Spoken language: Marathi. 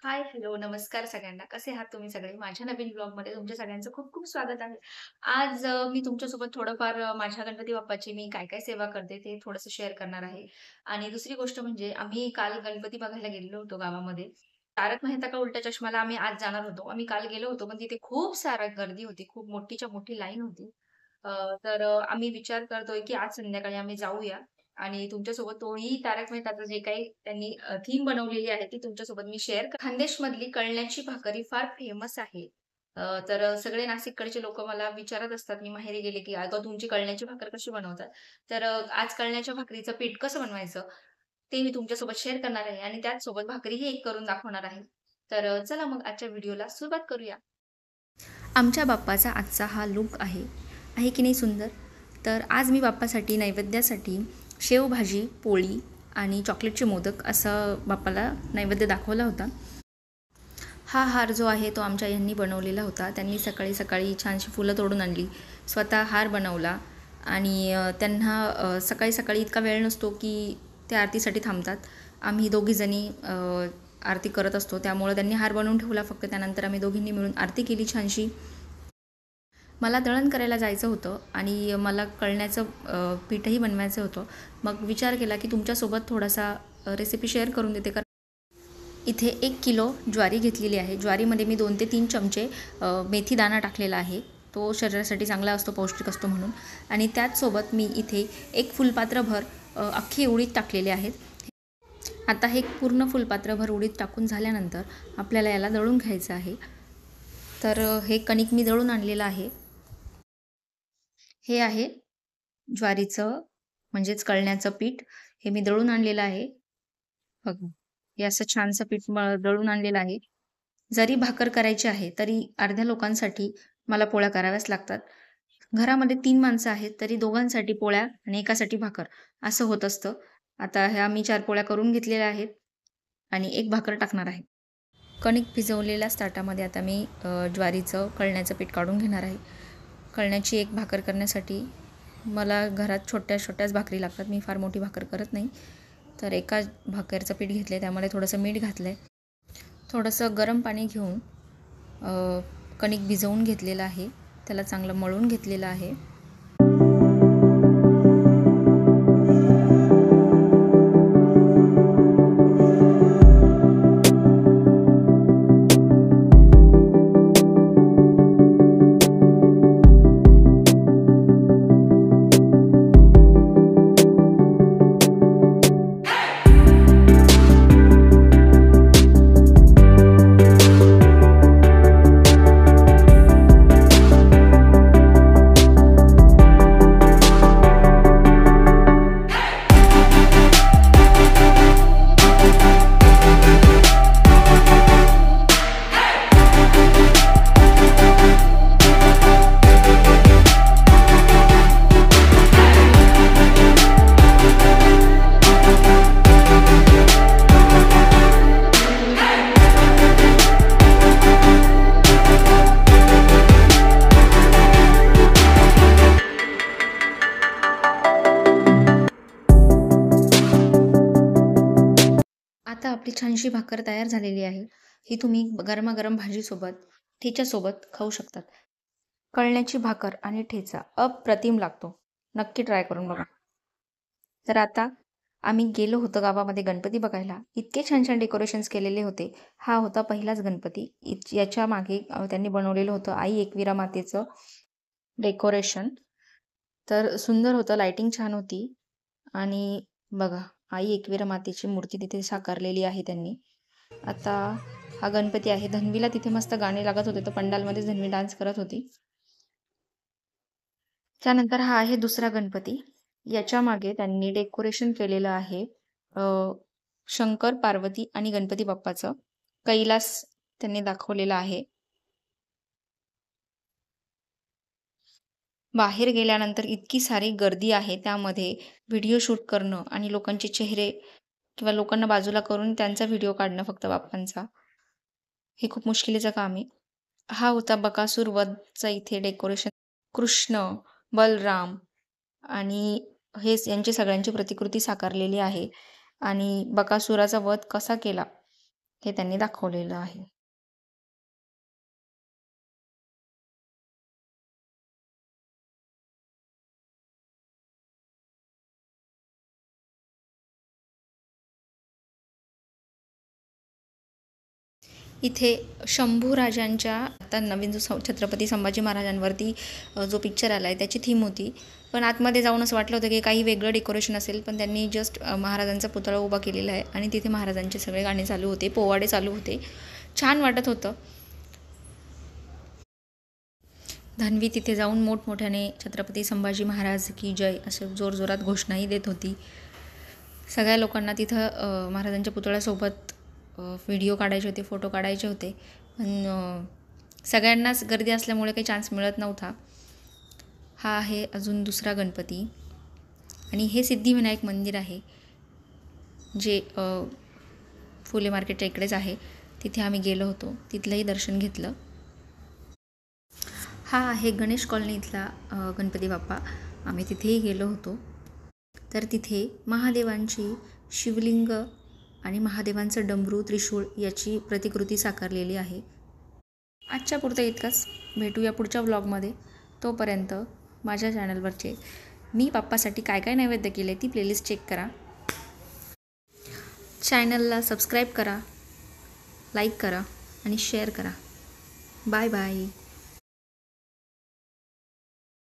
हाय, हॅलो, नमस्कार सगळ्यांना. कसे आहात तुम्ही सगळे? माझ्या नवीन ब्लॉगमध्ये तुमच्या सगळ्यांचं खूप खूप स्वागत आहे. आज मी तुमच्यासोबत थोडंफार माझ्या गणपती बाप्पाची मी काय-काय सेवा करते ते थोडंसं शेअर करणार आहे. आणि दुसरी गोष्ट म्हणजे आम्ही काल गणपती बघायला गेलेलो होतो गावामध्ये. तारक मेहता का उलटा चष्माला आम्ही आज जाणार होतो. आम्ही काल गेलो होतो, पण तिथे खूप सारा गर्दी होती. खूप मोठीच्या मोठी लाईन होती. आम्ही विचार करतोय, की आज संध्याकाळी आम्ही जाऊया आणि तुमच्यासोबत तोही तारक मेहताचं जे काही त्यांनी थीम बनवलेली आहे, ती तुमच्यासोबत मी शेअर खानदेशमधली कळण्याची भाकरी फार फेमस आहे. सगळे नाशिककडचे लोकं मला विचारत असतात, मी माहेरी गेले, की "अगं, तुमची कळण्याची भाकर कशी बनवतात?" आज कळण्याच्या भाकरीचं पीठ कसं बनवायचं, ते मी तुमच्यासोबत शेअर करणार आहे आणि त्याचसोबत भाकरीही एक करून दाखवणार आहे. चला मग आजच्या व्हिडिओला सुरुवात करूया. आमच्या बाप्पाचा आजचा हा लूक आहे. आहे की नाही सुंदर? तर आज मी बाप्पासाठी नैवेद्यासाठी शेवभाजी, पोळी आणि चॉकलेटचे मोदक असं बाप्पाला नैवेद्य दाखवला होता. हा हार जो आहे तो आमच्या यांनी बनवलेला होता. त्यांनी सकाळी-सकाळी छानशी फुलं तोडून आणली. स्वतः हार बनवला आणि त्यांना सकाळी-सकाळी इतका वेळ नसतो की ते आरतीसाठी थांबतात. आम्ही दोघीजणी आरती करत असतो. त्यामुळं त्यांनी हार बनवून ठेवला फक्त. त्यानंतर आम्ही दोघींनी मिळून आरती केली छानशी. मला दळण करायला जायचं होतं आणि मला कळण्याचं पीठही बनवायचं होतं. मग विचार केला की तुमच्यासोबत थोडासा रेसिपी शेअर करून देते. इथे 1 किलो ज्वारी घेतलेली आहे. ज्वारीमध्ये मी 2 ते 3 चमचे मेथी दाणा टाकलेला आहे. तो शरीरासाठी चांगला असतो, पौष्टिक असतो म्हणून. आणि त्याचसोबत मी इथे 1 फुलपात्रभर अख्खी उडीद टाकलेले आहेत. आता हे पूर्ण फुलपात्रभर उडीद टाकून झाल्यानंतर आपल्याला याला दळून घ्यायचं आहे. हे कणिक मी दळून आणलेलं आहे. हे आहे ज्वारीचं म्हणजेच कळण्याचं पीठ. हे मी दळून आणलेलं आहे. बघा, हे असं छानसं पीठ दळून आणलेलं आहे. जरी भाकर करायची आहे, तरी अर्ध्या लोकांसाठी मला पोळ्या कराव्याच लागतात. घरामध्ये 3 माणसं आहेत, तरी दोघांसाठी पोळ्या आणि एकासाठी भाकर असं होत असतं. आता ह्या मी 4 पोळ्या करून घेतलेल्या आहेत आणि 1 भाकर टाकणार आहे. कणिक भिजवलेल्या ताटामध्ये आता मी ज्वारीचं कळण्याचं पीठ काढून घेणार आहे. कळण्याची 1 भाकर करण्यासाठी मला घरात छोट्या-छोट्याच भाकरी लागतात. मी फार मोठी भाकर करत नाही. तर एका भाकरचं पीठ घेतलं, त्यामध्ये थोडंसं मीठ घातलं आहे. थोडंसं गरम पाणी घेऊन कणिक भिजवून घेतलेलं आहे. त्याला चांगलं मळून घेतलेलं आहे. आता आपली छानशी भाकर तयार झालेली आहे. ही तुम्ही गरमागरम भाजीसोबत, ठेच्यासोबत खाऊ शकतात. कळण्याची भाकर आणि ठेचा अप्रतिम लागतो. नक्की ट्राय करून बघा. तर आता आम्ही गेलो होतो गावामध्ये गणपती बघायला. इतके छान-छान डेकोरेशन्स केलेले होते. हा होता पहिलाच गणपती. याच्या मागे त्यांनी बनवलेलं होतं आई एकविरा मातेचं डेकोरेशन. तर सुंदर होतं, लाइटिंग छान होती आणि बघा, आई एकविरा मातेची मूर्ती तिथे साकारलेली आहे त्यांनी. आता हा गणपती आहे. धन्वीला तिथे मस्त गाणे लागत होते, तर पंडालमध्येच धन्वी डान्स करत होती. त्यानंतर हा आहे दुसरा गणपती. याच्या मागे त्यांनी डेकोरेशन केलेलं आहे. अ, शंकर, पार्वती आणि गणपती बाप्पाचं कैलास त्यांनी दाखवलेला आहे. बाहेर गेल्यानंतर इतकी सारी गर्दी आहे. त्यामध्ये व्हिडिओ शूट करणं आणि लोकांचे चेहरे किंवा लोकांना बाजूला करून त्यांचा व्हिडिओ काढणं फक्त बाप्पांचा, हे खूप मुश्किलीचं काम आहे. हा होता बकासूर वधचा इथे डेकोरेशन. कृष्ण, बलराम आणि यांची सगळ्यांची प्रतिकृती साकारलेली आहे आणि बकासुराचा वध कसा केला हे त्यांनी दाखवलेलं आहे. इथे शंभू राजांच्या आता नवीन जो छत्रपती संभाजी महाराजांवरती जो पिक्चर आला आहे त्याची थीम होती. पण आतमध्ये जाऊन असं वाटलं होतं की काही वेगळं डेकोरेशन असेल, पण त्यांनी जस्ट महाराजांचा पुतळा उभा केलेला आहे आणि तिथे महाराजांचे सगळे गाणे चालू होते, पोवाडे चालू होते. छान वाटत होतं. धान्वी तिथे जाऊन मोठमोठ्याने छत्रपती संभाजी महाराज की जय असं जोरजोरात घोषणाही देत होती. सगळ्या लोकांना तिथं महाराजांच्या पुतळ्यासोबत व्हिडिओ काढायचे होते, फोटो काढायचे होते. पण सगळ्यांनाच गर्दी असल्यामुळे काही चान्स मिळत नव्हता. हा आहे अजून दुसरा गणपती आणि हे सिद्धिविनायक मंदिर आहे जे फुले मार्केटच्या इकडेच आहे. तिथे आम्ही गेलो होतो, तिथलंही दर्शन घेतलं. हा आहे गणेश कॉलनी इथला गणपती बाप्पा. आम्ही तिथेही गेलो होतो. तर तिथे महादेवांची शिवलिंग आणि महादेवांचं डमरू, त्रिशूळ याची प्रतिकृती साकारलेली आहे. आजच्या पुरतं इतकंच. भेटूया पुढच्या व्लॉगमध्ये. तोपर्यंत माझ्या चॅनलवरचे मी बाप्पासाठी काय काय नैवेद्य केले ती प्लेलिस्ट चेक करा. चॅनलला सबस्क्राईब करा, लाईक करा आणि शेअर करा. Bye bye.